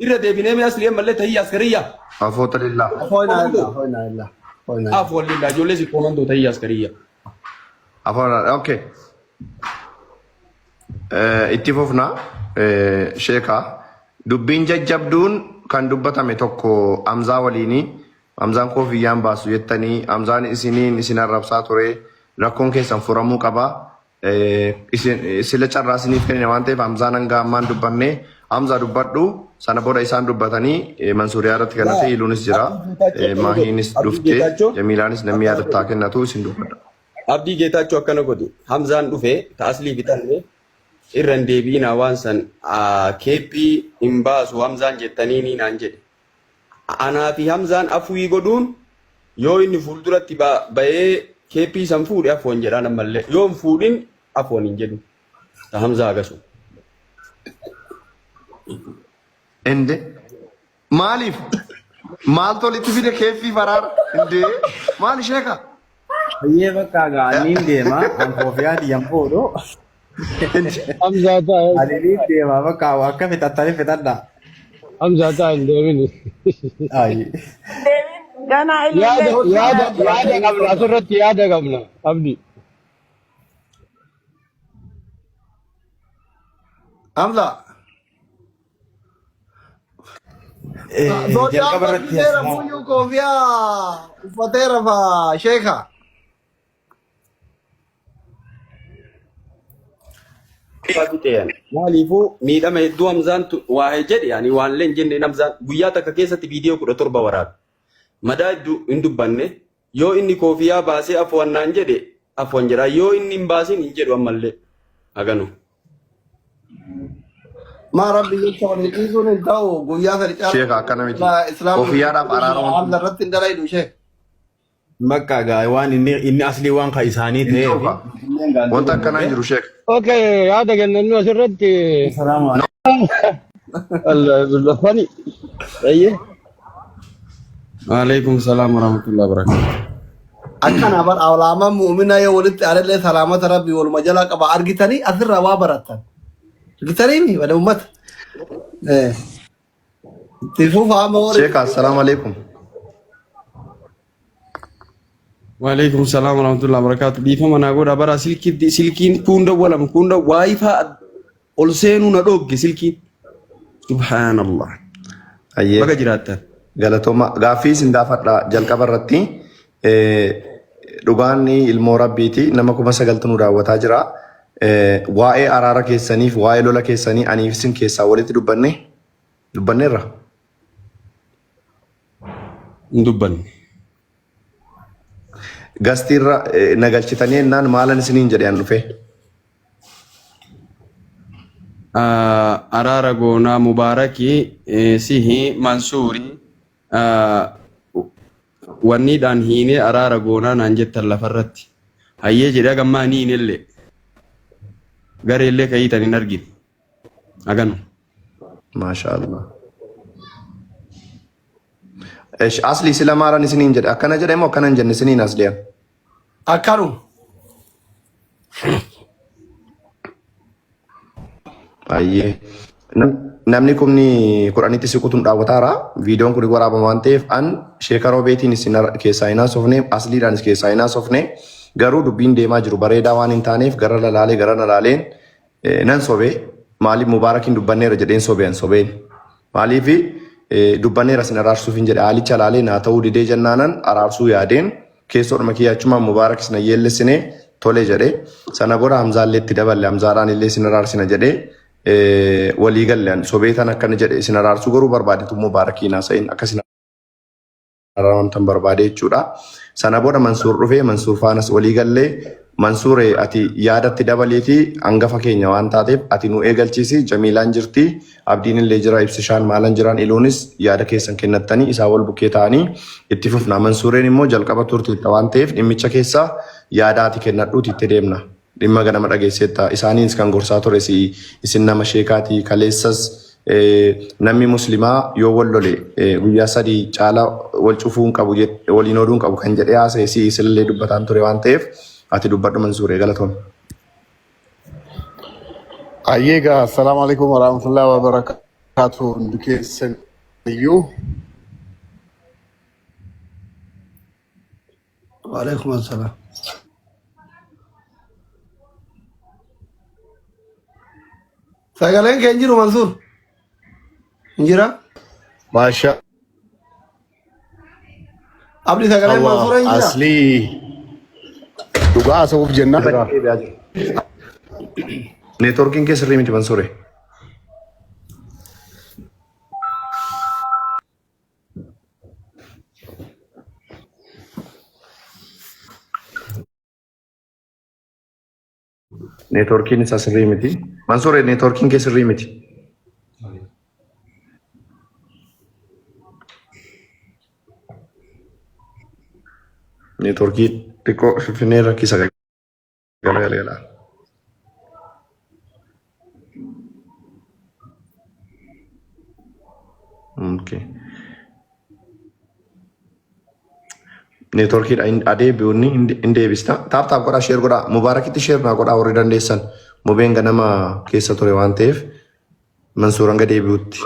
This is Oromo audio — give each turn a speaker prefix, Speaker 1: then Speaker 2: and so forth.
Speaker 1: إرى ديبيني من أصلي ملة تهي عسكرية
Speaker 2: عفوة لله
Speaker 1: عفوا لله جولي كوماندو تهي عسكرية
Speaker 2: عفوا اوكي اتفقنا شيخا دبين ججبدون كان دبتامي توكو امزا وليني امزان كوفيان باسو يتني امزان اسنين اسن الربسا توري ركون كيسان فرمو قبا سلچ راسني فين وانته امزان انغا مان دبني امزا دبدو sana boda isan dubbatani mansuriyarat kanate ilunis jira mahinis dufte jamilanis namni yadatta kennatu isin dubbata
Speaker 1: abdi geetaachoo akkana godhu hamzaan dhufe ta aslii bitanne irran deebiina waan san keeppii hin baasu hamzaan jettanii ni naan jedhe anaa fi hamzaan afwii godhuun yoo inni fuulduratti ba'ee keeppii san fuudhe afoon jedhaan ammallee yoo hin fuudhin afoon hin jedhu ta hamzaa agasu
Speaker 2: ende maalif maal tolitti fide keeppii faraara ende maal sheeka
Speaker 3: Iya bakka gaanin deema an kofiyaa diyan fuudhu.
Speaker 4: Hamzata
Speaker 3: Ani deema bakka akka fitattanii fitadha.
Speaker 4: Hamzata hin deemini.
Speaker 3: Ayi.
Speaker 5: Gana
Speaker 4: Yaada qabna asirratti yaada qabna abdi.
Speaker 2: Hamza
Speaker 3: Jalqaba irratti
Speaker 2: fuyyuu koofiyaa uffateera fa sheeka
Speaker 1: maaliifuu miidhama hedduu hamzaan waa jedhe yani waan leen jenne hamzaan guyyaa takka keessatti viidiyoo 17 waraabe madaa hin dubbanne yoo inni koofiyaa baasee afwannaan jedhe afwan jedha yoo inni hin baasin hin jedhu ammallee aganu
Speaker 2: maa rabbi jecha waliin dhiisuun hin ta'u guyyaa sadi caalaa sheeka akkana miti koofiyaadhaaf araarama hamza irratti hin dalaydu sheeka
Speaker 3: bakka gaa waan inni aslii waan ka isaanii ta'e.
Speaker 2: wanta akkanaa jiru sheeka
Speaker 4: Okay, yaada kennannu asirratti.
Speaker 3: Salaamu alaikum.
Speaker 4: Allah billah fani. Ayye.
Speaker 1: Waalaikum salaam warahmatullahi wabarakatuh.
Speaker 6: akkana bar awlaama mu'mina yoo walitti alallee salaamata rabbi wal majala qaba argitanii asirra waa baratan argitanii wala ummata tifu faama wala
Speaker 2: sheeka assalaamu alaikum
Speaker 1: Waalaikum salaam warahmatullahi wabarakatuh. Bifa mana goda bara silkiin kunda walam kunda wifi ol seenu na dogge silkiin. Subhanallah.
Speaker 2: ayyee
Speaker 1: Baga jiraatan.
Speaker 2: galatooma gaaffii sin gaafadha jalqaba irratti dhugaan ilmoo rabbiiti nama 9,000 nu daawwataa jira waa'ee araara keessaniif waa'ee lola keessanii aniif sin keessaa walitti dubbanneerra
Speaker 1: Dubbanne.
Speaker 2: gastiirra nagalchitanii ennaan maalan isiniin jedhe an dhufe
Speaker 1: Araara goonaa mubaarakii sihi mansuuri wanniidhaan hiinee araara goonaa naan jettan lafarratti hayyee jedhe agammaa ni hinellee gareellee kayitan hin argine aganu
Speaker 2: maashaallah asli sila maalan isiniin jedhe akkana jedhe moo akkana hin jenne isiniin as deem
Speaker 6: akkanu
Speaker 2: ayyee namni kumni kudhanitti siqutuun daawwataara viidiyoon kun waraabama waan ta'eef an sheeka roobeetiin isin keessaa hin haasofne asliidhaan keessaa hin haasofne garuu dubbiin deemaa jiru bareedaa waan hin taaneef gara lalaaleen nan sobee maaliif mubaarakiin dubbanneera jedheen sobeen maaliif dubbanneera sin araarsuuf hin jedhe haalicha laalee naa ta'uu didee jennaanan araarsuu yaadeen keessoodhuma kiyyaachumaan mubaarak sin yeellessine tole jedhe sana booda hamzaallee itti daballe hamzaadhaan illee sin araarsina jedhee walii galleen sobeetan akkana jedhe isin araarsuu garuu barbaadetu mubaarakiin haasa'in akkasin araaraan barbaade jechuudha. Sana booda Mansuur dhufee Mansuur faanas walii gallee Mansuur ati yaadatti dabaleeti hangafa keenya waan taateef ati nu eegalchiisi Jamiilaan jirti abdiin illee jira ibsishaan maalan jiran iluunis yaada keessan kennattanii isaa wal bukkee ta'anii itti fufna. Mansuureen immoo jalqaba turtiitta waan ta'eef dhimmicha keessaa yaadaati kennadhuuti itti deemna. Dhimma ganama dhageesseetta isaaniis kan gorsaa ture isin nama sheekaati kaleessas namni muslimaa yoo wal lole guyyaa sadii caala wal cufuun qabu waliin oduun qabu kan jedhee haasa'e isillee dubbataan ture waan ta'eef ati dubbadhu Mansuuree galatoon.
Speaker 7: Ayyega assalamu alaikum warahmatullahi wabarakatuh. barakatuh hundi keessan iyyuu
Speaker 6: وعليكم السلام. Sagaleen kee hin jiru Mansuur? Hin jira?
Speaker 7: maasha
Speaker 6: Abdi sagaleen Mansuur hin
Speaker 7: Allah
Speaker 6: jira?
Speaker 7: aslii dhugaa haasa'uuf jennaan
Speaker 2: Neetworkiin kee sirrii miti Mansuure. Neetworkiin isaa sirrii miti. Mansuure neetworkiin kee sirrii miti. Neetworkii xiqqoo finfinnee rakkisa galgala. Okay. Neetworkiidha adeebi'uun hin deebista. Taap godhaa sheer godhaa. Mubaarakitti sheer naa godhaa warri dandeessan. Mubeen ganama keessa ture waan ta'eef Mansuur hanga deebi'utti.